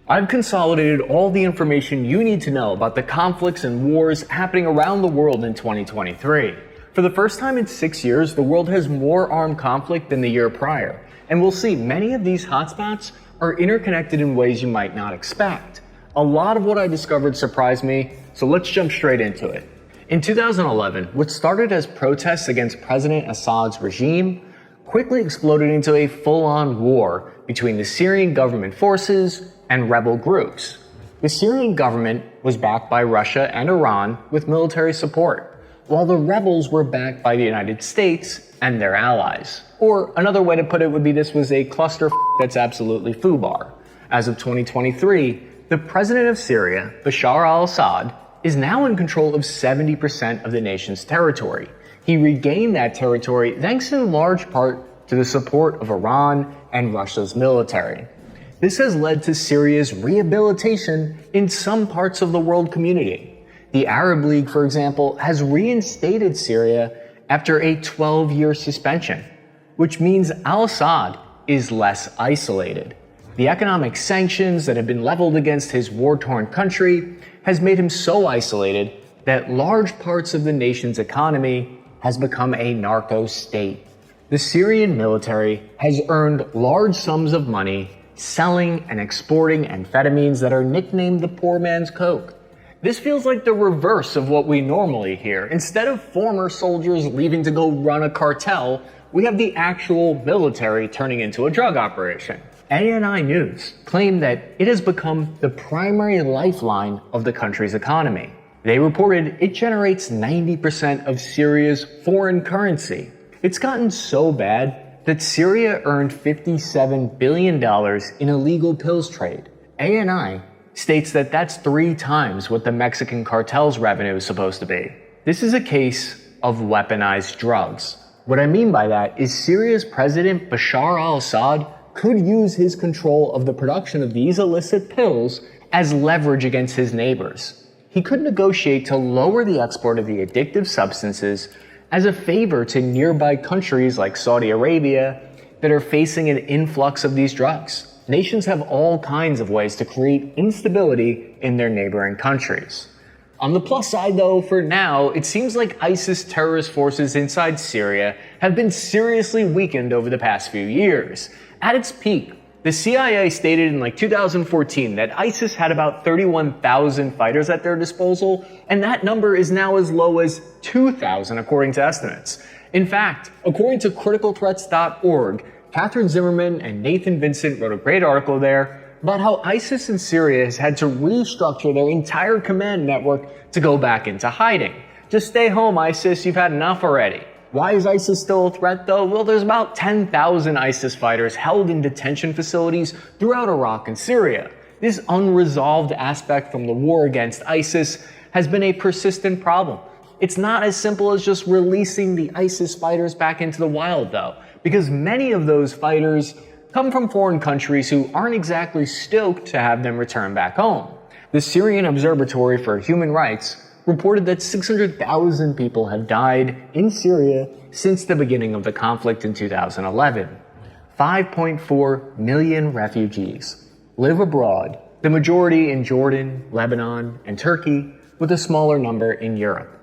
I've consolidated all the information you need to know about the conflicts and wars happening around the world in 2023. For the first time in 6 years, the world has more armed conflict than the year prior, and we'll see many of these hotspots are interconnected in ways you might not expect. A lot of what I discovered surprised me, so let's jump straight into it. In 2011, what started as protests against President Assad's regime quickly exploded into a full-on war between the Syrian government forces and rebel groups. The Syrian government was backed by Russia and Iran with military support, while the rebels were backed by the United States and their allies. Or another way to put it would be this was a cluster that's absolutely FUBAR. As of 2023, the president of Syria, Bashar al-Assad, is now in control of 70% of the nation's territory. He regained that territory thanks in large part to the support of Iran and Russia's military. This has led to Syria's rehabilitation in some parts of the world community. The Arab League, for example, has reinstated Syria after a 12-year suspension, which means al-Assad is less isolated. The economic sanctions that have been leveled against his war-torn country has made him so isolated that large parts of the nation's economy has become a narco state. The Syrian military has earned large sums of money selling and exporting amphetamines that are nicknamed the poor man's coke. This feels like the reverse of what we normally hear. Instead of former soldiers leaving to go run a cartel, we have the actual military turning into a drug operation. ANI News claimed that it has become the primary lifeline of the country's economy. They reported it generates 90% of Syria's foreign currency. It's gotten so bad that Syria earned $57 billion in illegal pills trade. ANI states that that's 3 times what the Mexican cartel's revenue is supposed to be. This is a case of weaponized drugs. What I mean by that is Syria's president Bashar al-Assad could use his control of the production of these illicit pills as leverage against his neighbors. He could negotiate to lower the export of the addictive substances as a favor to nearby countries like Saudi Arabia that are facing an influx of these drugs. Nations have all kinds of ways to create instability in their neighboring countries. On the plus side though, for now, it seems like ISIS terrorist forces inside Syria have been seriously weakened over the past few years. At its peak, the CIA stated in 2014 that ISIS had about 31,000 fighters at their disposal, and that number is now as low as 2,000 according to estimates. In fact, according to criticalthreats.org, Catherine Zimmerman and Nathan Vincent wrote a great article there about how ISIS in Syria has had to restructure their entire command network to go back into hiding. Just stay home, ISIS, you've had enough already. Why is ISIS still a threat though? Well, there's about 10,000 ISIS fighters held in detention facilities throughout Iraq and Syria. This unresolved aspect from the war against ISIS has been a persistent problem. It's not as simple as just releasing the ISIS fighters back into the wild though, because many of those fighters come from foreign countries who aren't exactly stoked to have them return back home. The Syrian Observatory for Human Rights reported that 600,000 people have died in Syria since the beginning of the conflict in 2011. 5.4 million refugees live abroad, the majority in Jordan, Lebanon, and Turkey, with a smaller number in Europe.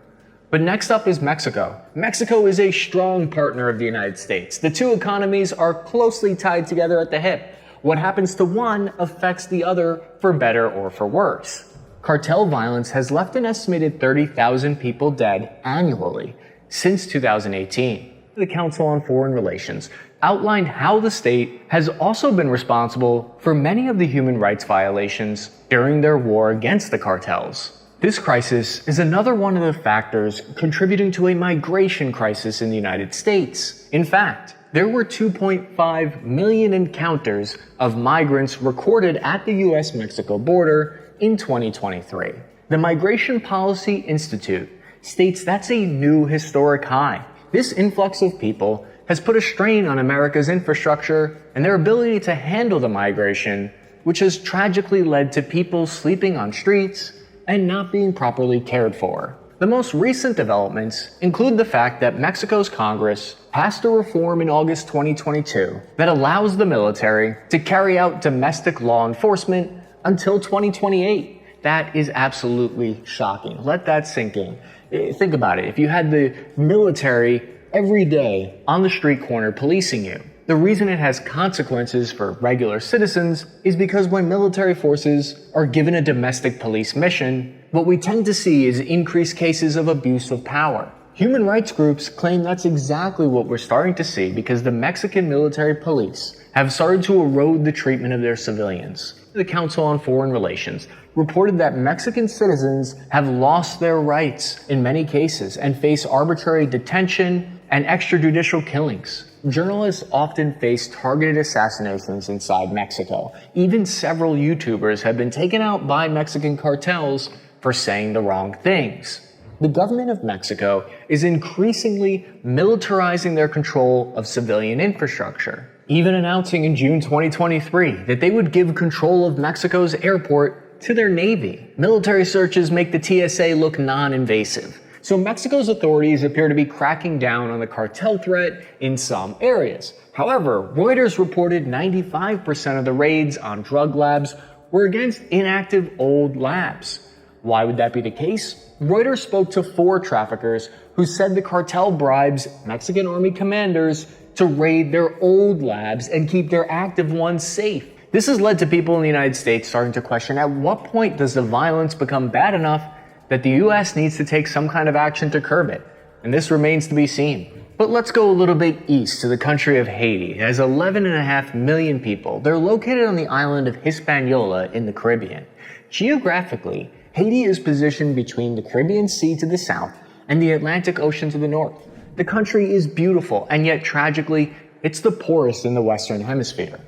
But next up is Mexico. Mexico is a strong partner of the United States. The two economies are closely tied together at the hip. What happens to one affects the other for better or for worse. Cartel violence has left an estimated 30,000 people dead annually since 2018. The Council on Foreign Relations outlined how the state has also been responsible for many of the human rights violations during their war against the cartels. This crisis is another one of the factors contributing to a migration crisis in the United States. In fact, there were 2.5 million encounters of migrants recorded at the US-Mexico border in 2023. The Migration Policy Institute states that's a new historic high. This influx of people has put a strain on America's infrastructure and their ability to handle the migration, which has tragically led to people sleeping on streets and not being properly cared for. The most recent developments include the fact that Mexico's Congress passed a reform in August 2022 that allows the military to carry out domestic law enforcement until 2028. That is absolutely shocking. Let that sink in. Think about it. If you had the military every day on the street corner policing you, the reason it has consequences for regular citizens is because when military forces are given a domestic police mission, what we tend to see is increased cases of abuse of power. Human rights groups claim that's exactly what we're starting to see because the Mexican military police have started to erode the treatment of their civilians. The Council on Foreign Relations reported that Mexican citizens have lost their rights in many cases and face arbitrary detention and extrajudicial killings. Journalists often face targeted assassinations inside Mexico. Even several YouTubers have been taken out by Mexican cartels for saying the wrong things. The government of Mexico is increasingly militarizing their control of civilian infrastructure, even announcing in June 2023 that they would give control of Mexico's airport to their Navy. Military searches make the TSA look non-invasive. So Mexico's authorities appear to be cracking down on the cartel threat in some areas. However, Reuters reported 95% of the raids on drug labs were against inactive old labs. Why would that be the case? Reuters spoke to 4 traffickers who said the cartel bribes Mexican army commanders to raid their old labs and keep their active ones safe. This has led to people in the United States starting to question, at what point does the violence become bad enough that the US needs to take some kind of action to curb it? And this remains to be seen. But let's go a little bit east to the country of Haiti. It has 11.5 million people. They're located on the island of Hispaniola in the Caribbean. Geographically, Haiti is positioned between the Caribbean Sea to the south and the Atlantic Ocean to the north. The country is beautiful, and yet tragically, it's the poorest in the Western Hemisphere.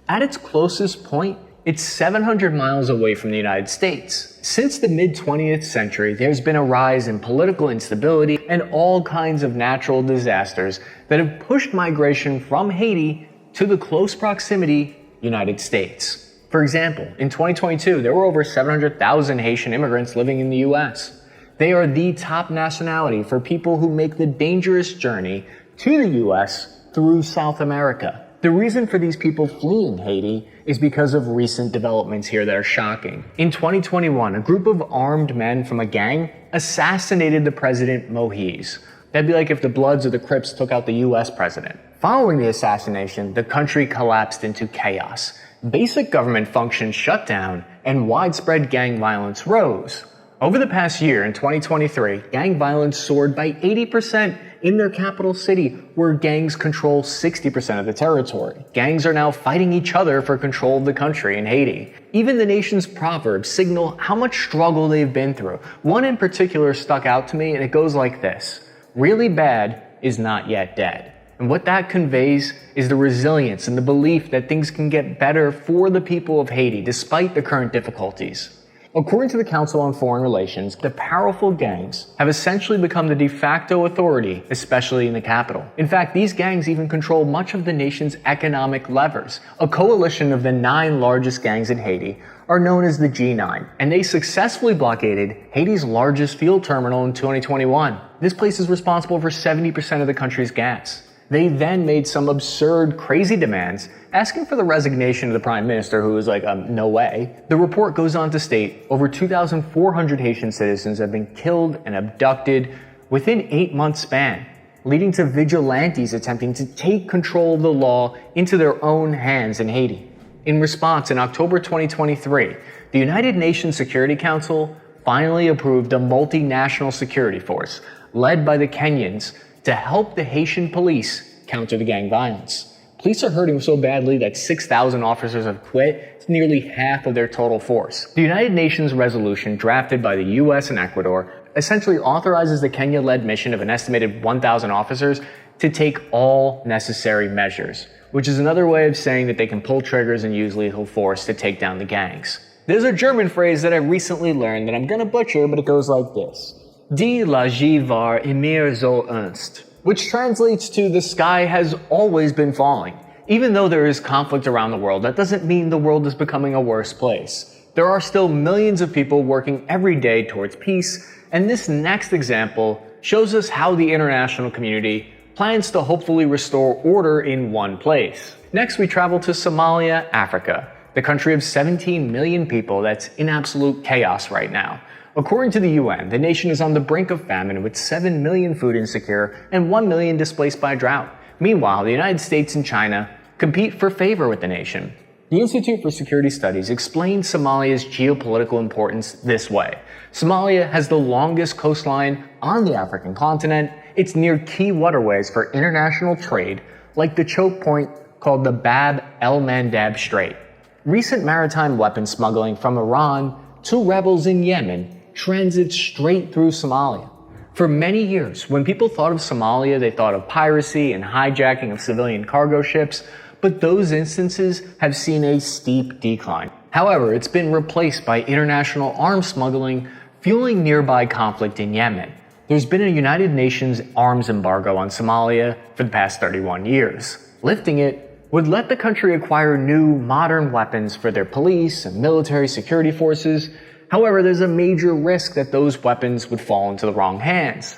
At its closest point, it's 700 miles away from the United States. Since the mid-20th century, there's been a rise in political instability and all kinds of natural disasters that have pushed migration from Haiti to the close proximity United States. For example, in 2022, there were over 700,000 Haitian immigrants living in the US. They are the top nationality for people who make the dangerous journey to the US through South America. The reason for these people fleeing Haiti is because of recent developments here that are shocking. In 2021, a group of armed men from a gang assassinated the president Moïse. That'd be like if the Bloods or the Crips took out the US president. Following the assassination, the country collapsed into chaos. Basic government functions shut down, and widespread gang violence rose. Over the past year, in 2023, gang violence soared by 80% in their capital city, where gangs control 60% of the territory. Gangs are now fighting each other for control of the country in Haiti. Even the nation's proverbs signal how much struggle they've been through. One in particular stuck out to me, and it goes like this: really bad is not yet dead. And what that conveys is the resilience and the belief that things can get better for the people of Haiti despite the current difficulties. According to the Council on Foreign Relations, the powerful gangs have essentially become the de facto authority, especially in the capital. In fact, these gangs even control much of the nation's economic levers. A coalition of the 9 largest gangs in Haiti are known as the G9, and they successfully blockaded Haiti's largest fuel terminal in 2021. This place is responsible for 70% of the country's gas. They then made some absurd, crazy demands, asking for the resignation of the prime minister, who was like, no way. The report goes on to state over 2,400 Haitian citizens have been killed and abducted within 8-month span, leading to vigilantes attempting to take control of the law into their own hands in Haiti. In response, in October 2023, the United Nations Security Council finally approved a multinational security force, led by the Kenyans, to help the Haitian police counter the gang violence. Police are hurting so badly that 6,000 officers have quit. It's nearly half of their total force. The United Nations resolution drafted by the US and Ecuador essentially authorizes the Kenya-led mission of an estimated 1,000 officers to take all necessary measures, which is another way of saying that they can pull triggers and use lethal force to take down the gangs. There's a German phrase that I recently learned that I'm gonna butcher, but it goes like this: Die Lage war immer so ernst, which translates to the sky has always been falling. Even though there is conflict around the world, that doesn't mean the world is becoming a worse place. There are still millions of people working every day towards peace, and this next example shows us how the international community plans to hopefully restore order in one place. Next, we travel to Somalia, Africa. the country of 17 million people that's in absolute chaos right now. According to the UN, the nation is on the brink of famine with 7 million food insecure and 1 million displaced by drought. Meanwhile, the United States and China compete for favor with the nation. The Institute for Security Studies explained Somalia's geopolitical importance this way. Somalia has the longest coastline on the African continent. It's near key waterways for international trade, like the choke point called the Bab el-Mandab Strait. Recent maritime weapon smuggling from Iran to rebels in Yemen transits straight through Somalia. For many years, when people thought of Somalia, they thought of piracy and hijacking of civilian cargo ships, but those instances have seen a steep decline. However, it's been replaced by international arms smuggling, fueling nearby conflict in Yemen. There's been a United Nations arms embargo on Somalia for the past 31 years. Lifting it would let the country acquire new, modern weapons for their police and military security forces. However, there's a major risk that those weapons would fall into the wrong hands.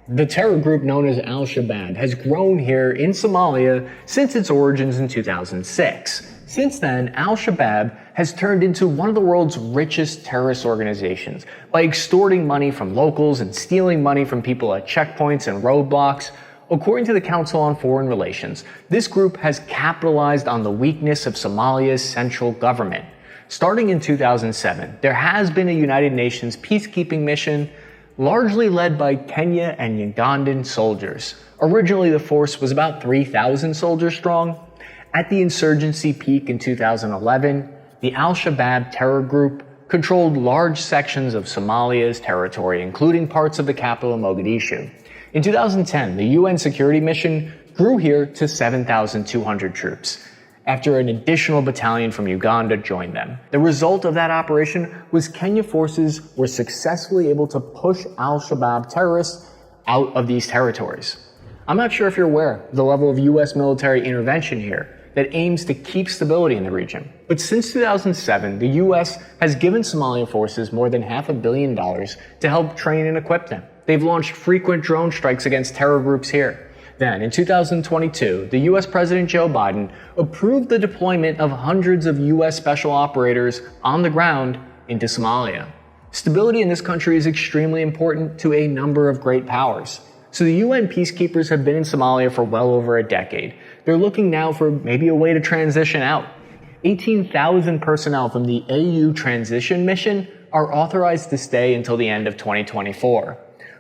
The terror group known as Al-Shabaab has grown here in Somalia since its origins in 2006. Since then, Al-Shabaab has turned into one of the world's richest terrorist organizations by extorting money from locals and stealing money from people at checkpoints and roadblocks. According to the Council on Foreign Relations, this group has capitalized on the weakness of Somalia's central government. Starting in 2007, there has been a United Nations peacekeeping mission largely led by Kenya and Ugandan soldiers. Originally, the force was about 3,000 soldiers strong. At the insurgency peak in 2011, the Al-Shabaab terror group controlled large sections of Somalia's territory, including parts of the capital Mogadishu. In 2010, the UN security mission grew here to 7,200 troops, after an additional battalion from Uganda joined them. The result of that operation was Kenya forces were successfully able to push Al-Shabaab terrorists out of these territories. I'm not sure if you're aware of the level of US military intervention here that aims to keep stability in the region. But since 2007, the US has given Somalian forces more than $500 million to help train and equip them. They've launched frequent drone strikes against terror groups here. Then, in 2022, the US President Joe Biden approved the deployment of hundreds of US special operators on the ground into Somalia. Stability in this country is extremely important to a number of great powers. So the UN peacekeepers have been in Somalia for well over a decade. They're looking now for maybe a way to transition out. 18,000 personnel from the AU transition mission are authorized to stay until the end of 2024.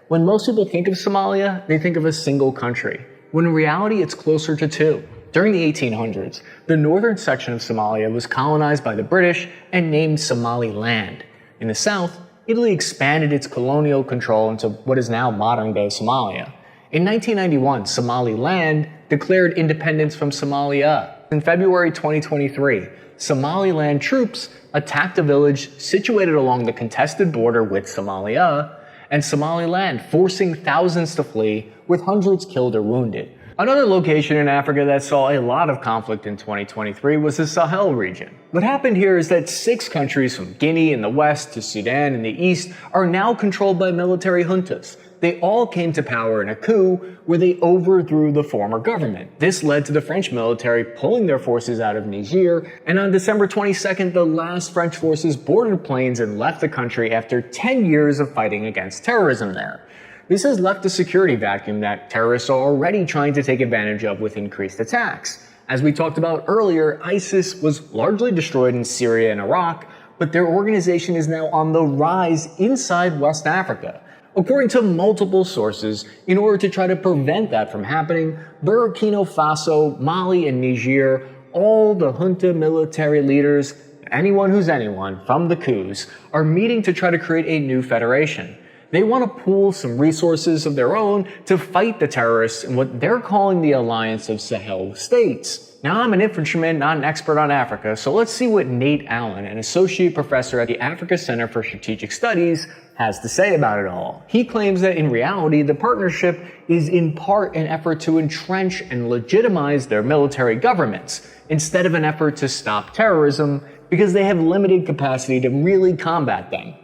When most people think of Somalia, they think of a single country, when in reality it's closer to two. During the 1800s, the northern section of Somalia was colonized by the British and named Somaliland. In the south, Italy expanded its colonial control into what is now modern-day Somalia. In 1991, Somaliland declared independence from Somalia. In February 2023, Somaliland troops attacked a village situated along the contested border with Somalia and Somaliland, forcing thousands to flee, with hundreds killed or wounded. Another location in Africa that saw a lot of conflict in 2023 was the Sahel region. What happened here is that 6 countries from Guinea in the west to Sudan in the east are now controlled by military juntas. They all came to power in a coup where they overthrew the former government. This led to the French military pulling their forces out of Niger, and on December 22nd, the last French forces boarded planes and left the country after 10 years of fighting against terrorism there. This has left a security vacuum that terrorists are already trying to take advantage of with increased attacks. As we talked about earlier, ISIS was largely destroyed in Syria and Iraq, but their organization is now on the rise inside West Africa. According to multiple sources, in order to try to prevent that from happening, Burkina Faso, Mali, and Niger, all the junta military leaders, anyone who's anyone from the coups, are meeting to try to create a new federation. They want to pool some resources of their own to fight the terrorists in what they're calling the Alliance of Sahel States. Now, I'm an infantryman, not an expert on Africa, so let's see what Nate Allen, an associate professor at the Africa Center for Strategic Studies, has to say about it all. He claims that in reality, the partnership is in part an effort to entrench and legitimize their military governments, instead of an effort to stop terrorism, because they have limited capacity to really combat them.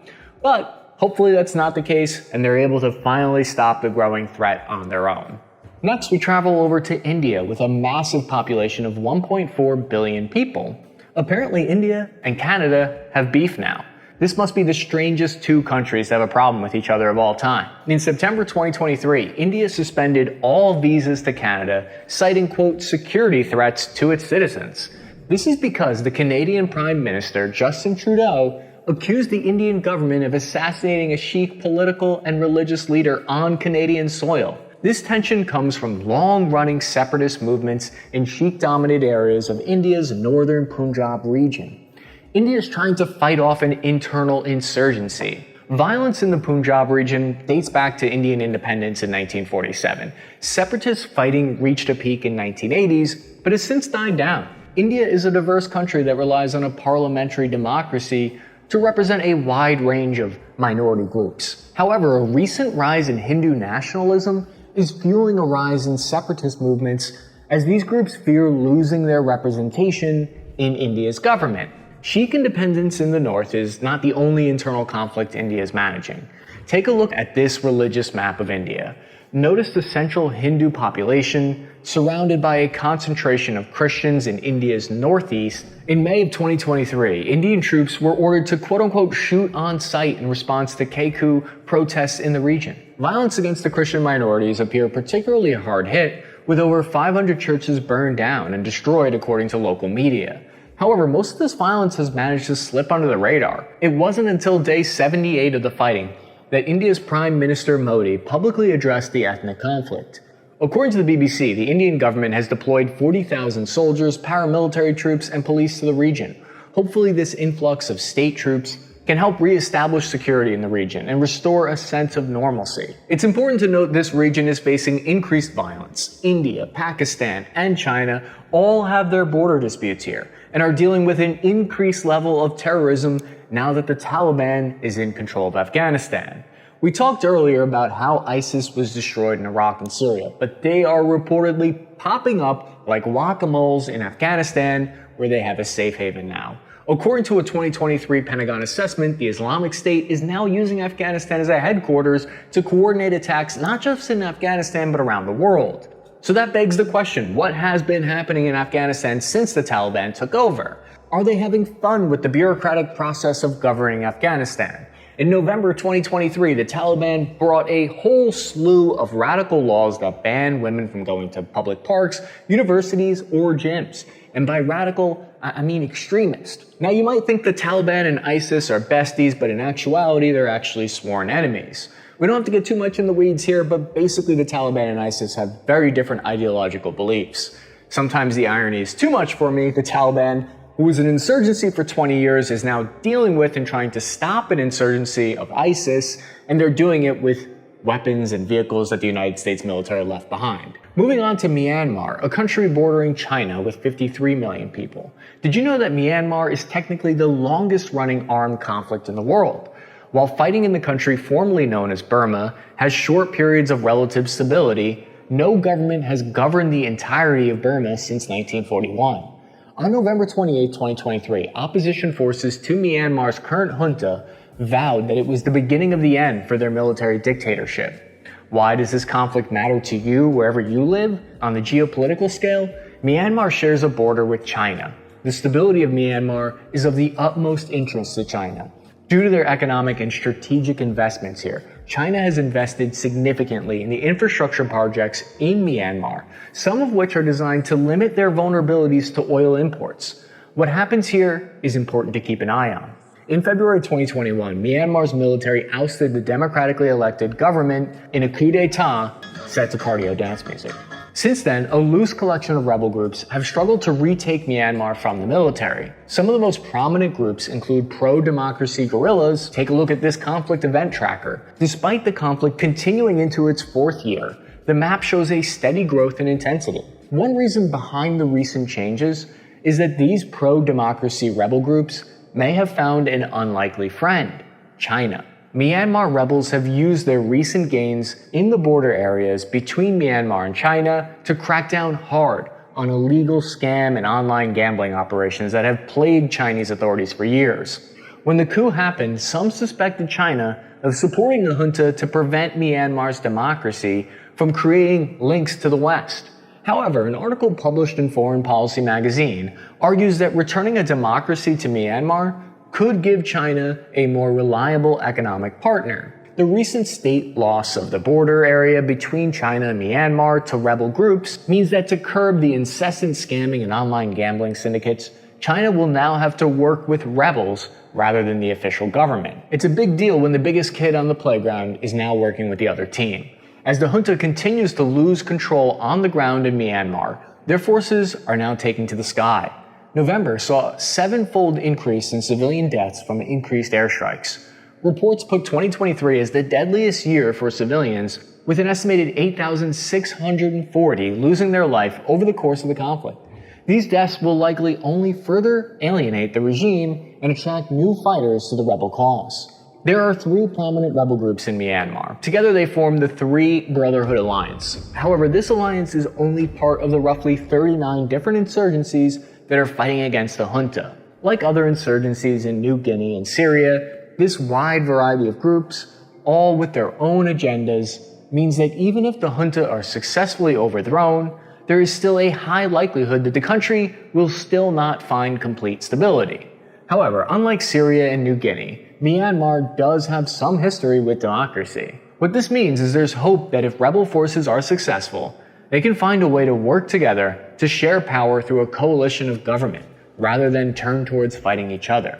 But hopefully that's not the case, and they're able to finally stop the growing threat on their own. Next, we travel over to India with a massive population of 1.4 billion people. Apparently India and Canada have beef now. This must be the strangest two countries to have a problem with each other of all time. In September 2023, India suspended all visas to Canada, citing, quote, security threats to its citizens. This is because the Canadian Prime Minister, Justin Trudeau, accused the Indian government of assassinating a Sikh political and religious leader on Canadian soil. This tension comes from long-running separatist movements in Sikh-dominated areas of India's northern Punjab region. India is trying to fight off an internal insurgency. Violence in the Punjab region dates back to Indian independence in 1947. Separatist fighting reached a peak in 1980s, but has since died down. India is a diverse country that relies on a parliamentary democracy to represent a wide range of minority groups. However, a recent rise in Hindu nationalism is fueling a rise in separatist movements as these groups fear losing their representation in India's government. Sikh independence in the north is not the only internal conflict India is managing. Take a look at this religious map of India. Notice the central Hindu population surrounded by a concentration of Christians in India's northeast. In May of 2023, Indian troops were ordered to quote-unquote shoot on sight in response to Kaiku protests in the region. Violence against the Christian minorities appear particularly hard hit, with over 500 churches burned down and destroyed according to local media. However, most of this violence has managed to slip under the radar. It wasn't until day 78 of the fighting that India's Prime Minister Modi publicly addressed the ethnic conflict. According to the BBC, the Indian government has deployed 40,000 soldiers, paramilitary troops, and police to the region. Hopefully this influx of state troops can help re-establish security in the region and restore a sense of normalcy. It's important to note this region is facing increased violence. India, Pakistan, and China all have their border disputes here and are dealing with an increased level of terrorism now that the Taliban is in control of Afghanistan. We talked earlier about how ISIS was destroyed in Iraq and Syria, but they are reportedly popping up like whack-a-moles in Afghanistan, where they have a safe haven now. According to a 2023 Pentagon assessment, the Islamic State is now using Afghanistan as a headquarters to coordinate attacks not just in Afghanistan but around the world. So that begs the question, what has been happening in Afghanistan since the Taliban took over? Are they having fun with the bureaucratic process of governing Afghanistan? In November 2023, the Taliban brought a whole slew of radical laws that ban women from going to public parks, universities, or gyms. And by radical, I mean extremist. Now you might think the Taliban and ISIS are besties, but in actuality, they're actually sworn enemies. We don't have to get too much in the weeds here, but basically the Taliban and ISIS have very different ideological beliefs. Sometimes the irony is too much for me. The Taliban, who was an insurgency for 20 years, is now dealing with and trying to stop an insurgency of ISIS, and they're doing it with weapons and vehicles that the United States military left behind. Moving on to Myanmar, a country bordering China with 53 million people. Did you know that Myanmar is technically the longest running armed conflict in the world? While fighting in the country formerly known as Burma has short periods of relative stability, no government has governed the entirety of Burma since 1941. On November 28, 2023, opposition forces to Myanmar's current junta vowed that it was the beginning of the end for their military dictatorship. Why does this conflict matter to you wherever you live? On the geopolitical scale, Myanmar shares a border with China. The stability of Myanmar is of the utmost interest to China. Due to their economic and strategic investments here, China has invested significantly in the infrastructure projects in Myanmar, some of which are designed to limit their vulnerabilities to oil imports. What happens here is important to keep an eye on. In February 2021, Myanmar's military ousted the democratically elected government in a coup d'etat set to cardio dance music. Since then, a loose collection of rebel groups have struggled to retake Myanmar from the military. Some of the most prominent groups include pro-democracy guerrillas. Take a look at this conflict event tracker. Despite the conflict continuing into its fourth year, the map shows a steady growth in intensity. One reason behind the recent changes is that these pro-democracy rebel groups may have found an unlikely friend, China. Myanmar rebels have used their recent gains in the border areas between Myanmar and China to crack down hard on illegal scam and online gambling operations that have plagued Chinese authorities for years. When the coup happened, some suspected China of supporting the junta to prevent Myanmar's democracy from creating links to the West. However, an article published in Foreign Policy magazine argues that returning a democracy to Myanmar could give China a more reliable economic partner. The recent state loss of the border area between China and Myanmar to rebel groups means that to curb the incessant scamming and online gambling syndicates, China will now have to work with rebels rather than the official government. It's a big deal when the biggest kid on the playground is now working with the other team. As the junta continues to lose control on the ground in Myanmar, their forces are now taking to the sky. November saw a 7-fold increase in civilian deaths from increased airstrikes. Reports put 2023 as the deadliest year for civilians, with an estimated 8,640 losing their life over the course of the conflict. These deaths will likely only further alienate the regime and attract new fighters to the rebel cause. There are 3 prominent rebel groups in Myanmar. Together they form the Three Brotherhood Alliance. However, this alliance is only part of the roughly 39 different insurgencies that are fighting against the junta. Like other insurgencies in New Guinea and Syria, this wide variety of groups, all with their own agendas, means that even if the junta are successfully overthrown, there is still a high likelihood that the country will still not find complete stability. However, unlike Syria and New Guinea, Myanmar does have some history with democracy. What this means is there's hope that if rebel forces are successful, they can find a way to work together to share power through a coalition of government, rather than turn towards fighting each other.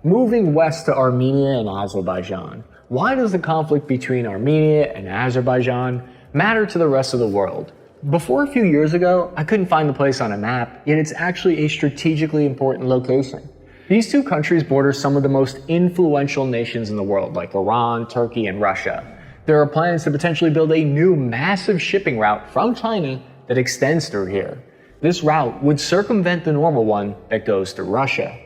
Moving west to Armenia and Azerbaijan, why does the conflict between Armenia and Azerbaijan matter to the rest of the world? Before a few years ago, I couldn't find the place on a map, yet it's actually a strategically important location. These 2 countries border some of the most influential nations in the world, like Iran, Turkey, and Russia. There are plans to potentially build a new massive shipping route from China that extends through here. This route would circumvent the normal one that goes through Russia.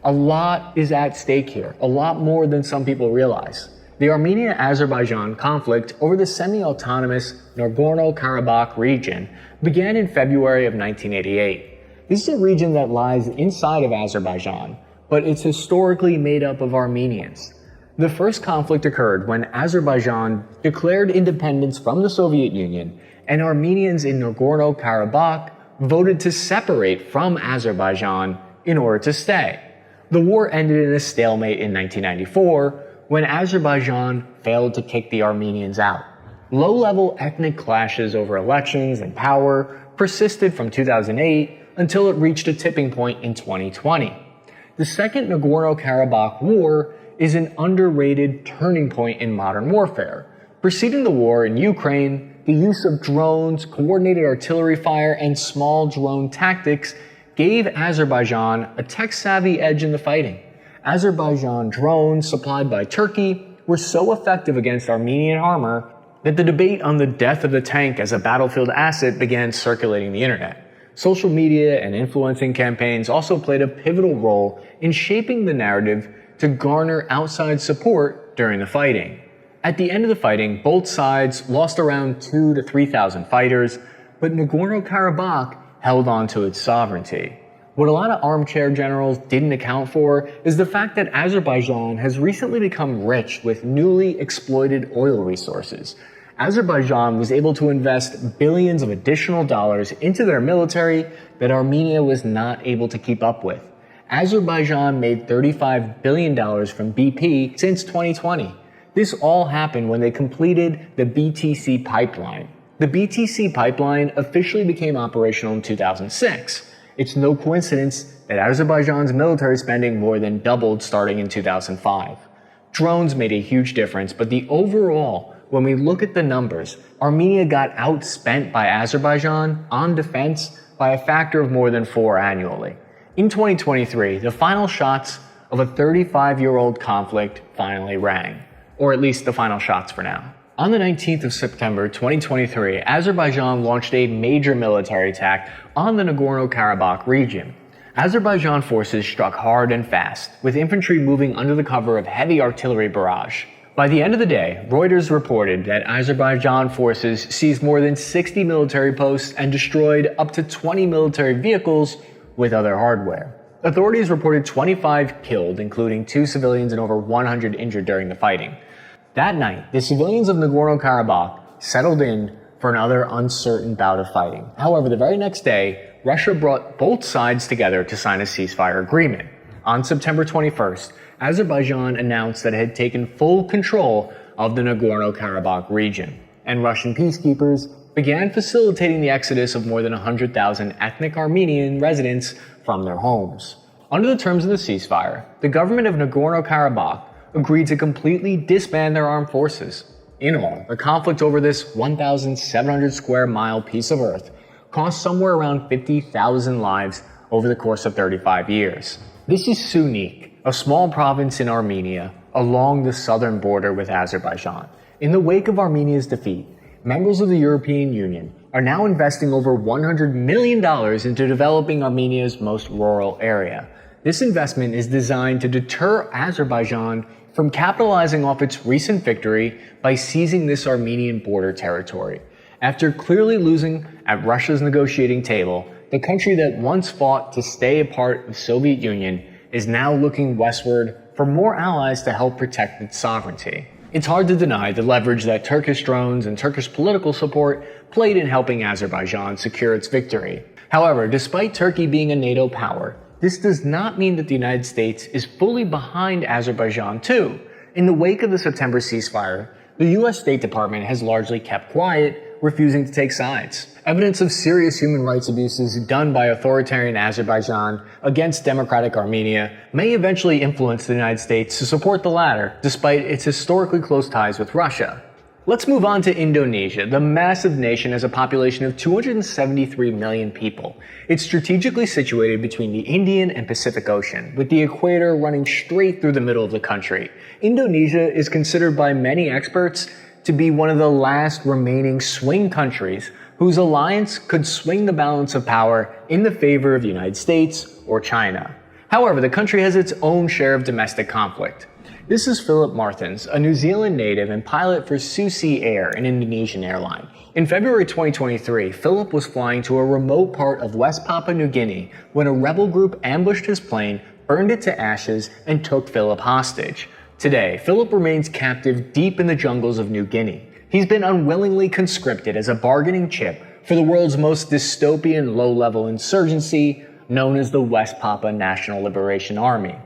A lot is at stake here, a lot more than some people realize. The Armenia-Azerbaijan conflict over the semi-autonomous Nagorno-Karabakh region began in February of 1988. This is a region that lies inside of Azerbaijan, but it's historically made up of Armenians. The first conflict occurred when Azerbaijan declared independence from the Soviet Union, and Armenians in Nagorno-Karabakh voted to separate from Azerbaijan in order to stay. The war ended in a stalemate in 1994 when Azerbaijan failed to kick the Armenians out. Low-level ethnic clashes over elections and power persisted from 2008 until it reached a tipping point in 2020. The Second Nagorno-Karabakh War is an underrated turning point in modern warfare. Preceding the war in Ukraine, the use of drones, coordinated artillery fire, and small drone tactics gave Azerbaijan a tech-savvy edge in the fighting. Azerbaijan drones supplied by Turkey were so effective against Armenian armor that the debate on the death of the tank as a battlefield asset began circulating the internet. Social media and influencing campaigns also played a pivotal role in shaping the narrative to garner outside support during the fighting. At the end of the fighting, both sides lost around 2,000 to 3,000 fighters, but Nagorno-Karabakh held on to its sovereignty. What a lot of armchair generals didn't account for is the fact that Azerbaijan has recently become rich with newly exploited oil resources. Azerbaijan was able to invest billions of additional dollars into their military that Armenia was not able to keep up with. Azerbaijan made $35 billion from BP since 2020. This all happened when they completed the BTC pipeline. The BTC pipeline officially became operational in 2006. It's no coincidence that Azerbaijan's military spending more than doubled starting in 2005. Drones made a huge difference, but when we look at the numbers, Armenia got outspent by Azerbaijan on defense by a factor of more than 4 annually. In 2023, the final shots of a 35-year-old conflict finally rang, or at least the final shots for now. On the 19th of September 2023, Azerbaijan launched a major military attack on the Nagorno-Karabakh region. Azerbaijan forces struck hard and fast, with infantry moving under the cover of heavy artillery barrage. By the end of the day, Reuters reported that Azerbaijan forces seized more than 60 military posts and destroyed up to 20 military vehicles with other hardware. Authorities reported 25 killed, including 2 civilians and over 100 injured during the fighting. That night, the civilians of Nagorno-Karabakh settled in for another uncertain bout of fighting. However, the very next day, Russia brought both sides together to sign a ceasefire agreement. On September 21st, Azerbaijan announced that it had taken full control of the Nagorno-Karabakh region, and Russian peacekeepers began facilitating the exodus of more than 100,000 ethnic Armenian residents from their homes. Under the terms of the ceasefire, the government of Nagorno-Karabakh agreed to completely disband their armed forces. In all, the conflict over this 1,700 square mile piece of earth cost somewhere around 50,000 lives over the course of 35 years. This is Sunik, a small province in Armenia along the southern border with Azerbaijan. In the wake of Armenia's defeat, members of the European Union are now investing over $100 million into developing Armenia's most rural area. This investment is designed to deter Azerbaijan from capitalizing off its recent victory by seizing this Armenian border territory. After clearly losing at Russia's negotiating table, the country that once fought to stay a part of the Soviet Union is now looking westward for more allies to help protect its sovereignty. It's hard to deny the leverage that Turkish drones and Turkish political support played in helping Azerbaijan secure its victory. However, despite Turkey being a NATO power, this does not mean that the United States is fully behind Azerbaijan too. In the wake of the September ceasefire, the US State Department has largely kept quiet, refusing to take sides. Evidence of serious human rights abuses done by authoritarian Azerbaijan against democratic Armenia may eventually influence the United States to support the latter, despite its historically close ties with Russia. Let's move on to Indonesia. The massive nation has a population of 273 million people. It's strategically situated between the Indian and Pacific Ocean, with the equator running straight through the middle of the country. Indonesia is considered by many experts to be one of the last remaining swing countries whose alliance could swing the balance of power in the favor of the United States or China. However, the country has its own share of domestic conflict. This is Philip Martins, a New Zealand native and pilot for Susi Air, an Indonesian airline. In February 2023, Philip was flying to a remote part of West Papua New Guinea when a rebel group ambushed his plane, burned it to ashes, and took Philip hostage. Today, Philip remains captive deep in the jungles of New Guinea. He's been unwillingly conscripted as a bargaining chip for the world's most dystopian low-level insurgency known as the West Papua National Liberation Army.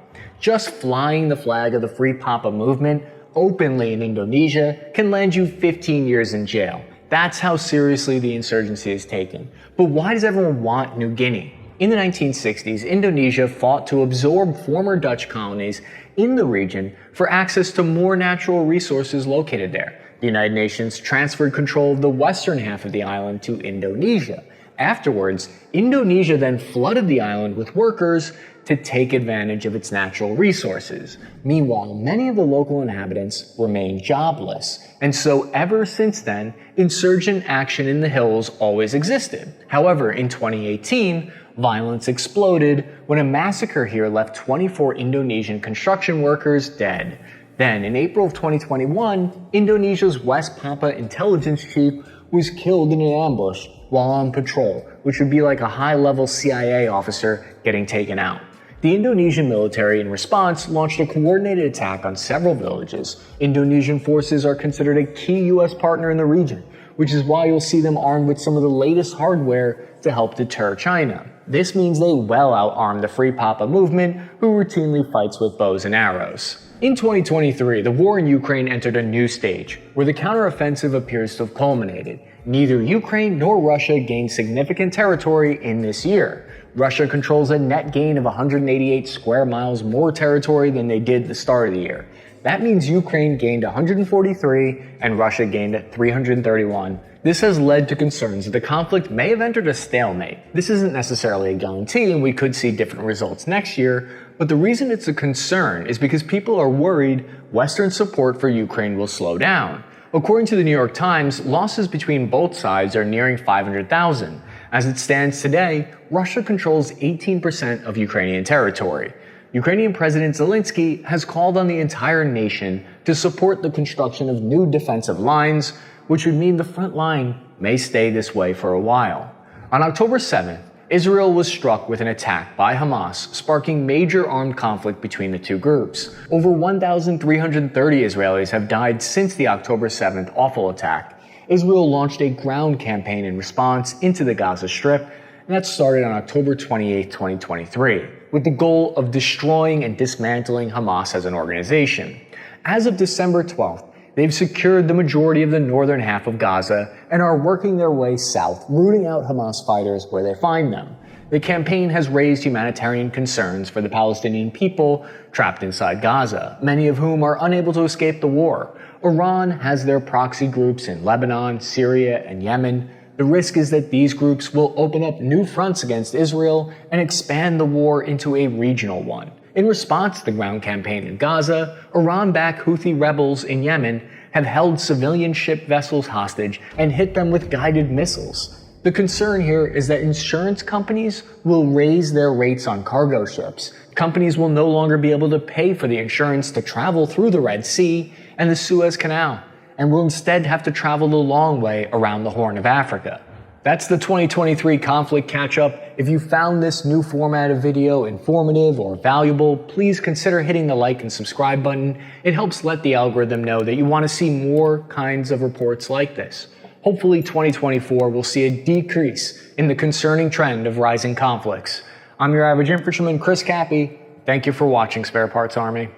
Just flying the flag of the Free Papua movement openly in Indonesia can land you 15 years in jail. That's how seriously the insurgency is taken. But why does everyone want New Guinea? In the 1960s, Indonesia fought to absorb former Dutch colonies in the region for access to more natural resources located there. The United Nations transferred control of the western half of the island to Indonesia. Afterwards, Indonesia then flooded the island with workers to take advantage of its natural resources. Meanwhile, many of the local inhabitants remain jobless, and so ever since then, insurgent action in the hills always existed. However, in 2018, violence exploded when a massacre here left 24 Indonesian construction workers dead. Then, in April of 2021, Indonesia's West Papua intelligence chief was killed in an ambush while on patrol, which would be like a high-level CIA officer getting taken out. The Indonesian military, in response, launched a coordinated attack on several villages. Indonesian forces are considered a key U.S. partner in the region, which is why you'll see them armed with some of the latest hardware to help deter China. This means they well out-arm the Free Papua movement, who routinely fights with bows and arrows. In 2023, the war in Ukraine entered a new stage, where the counteroffensive appears to have culminated. Neither Ukraine nor Russia gained significant territory in this year. Russia controls a net gain of 188 square miles more territory than they did at the start of the year. That means Ukraine gained 143 and Russia gained 331. This has led to concerns that the conflict may have entered a stalemate. This isn't necessarily a guarantee, and we could see different results next year, but the reason it's a concern is because people are worried Western support for Ukraine will slow down. According to the New York Times, losses between both sides are nearing 500,000. As it stands today, Russia controls 18% of Ukrainian territory. Ukrainian President Zelensky has called on the entire nation to support the construction of new defensive lines, which would mean the front line may stay this way for a while. On October 7th, Israel was struck with an attack by Hamas, sparking major armed conflict between the two groups. Over 1,330 Israelis have died since the October 7th awful attack. Israel launched a ground campaign in response into the Gaza Strip, and that started on October 28, 2023, with the goal of destroying and dismantling Hamas as an organization. As of December 12th, they've secured the majority of the northern half of Gaza and are working their way south, rooting out Hamas fighters where they find them. The campaign has raised humanitarian concerns for the Palestinian people trapped inside Gaza, many of whom are unable to escape the war. Iran has their proxy groups in Lebanon, Syria, and Yemen. The risk is that these groups will open up new fronts against Israel and expand the war into a regional one. In response to the ground campaign in Gaza, Iran-backed Houthi rebels in Yemen have held civilian ship vessels hostage and hit them with guided missiles. The concern here is that insurance companies will raise their rates on cargo ships. Companies will no longer be able to pay for the insurance to travel through the Red Sea and the Suez Canal, and will instead have to travel the long way around the Horn of Africa. That's the 2023 conflict catch-up. If you found this new format of video informative or valuable, please consider hitting the like and subscribe button. It helps let the algorithm know that you want to see more kinds of reports like this. Hopefully 2024 will see a decrease in the concerning trend of rising conflicts. I'm your average infantryman, Chris Cappy. Thank you for watching, Spare Parts Army.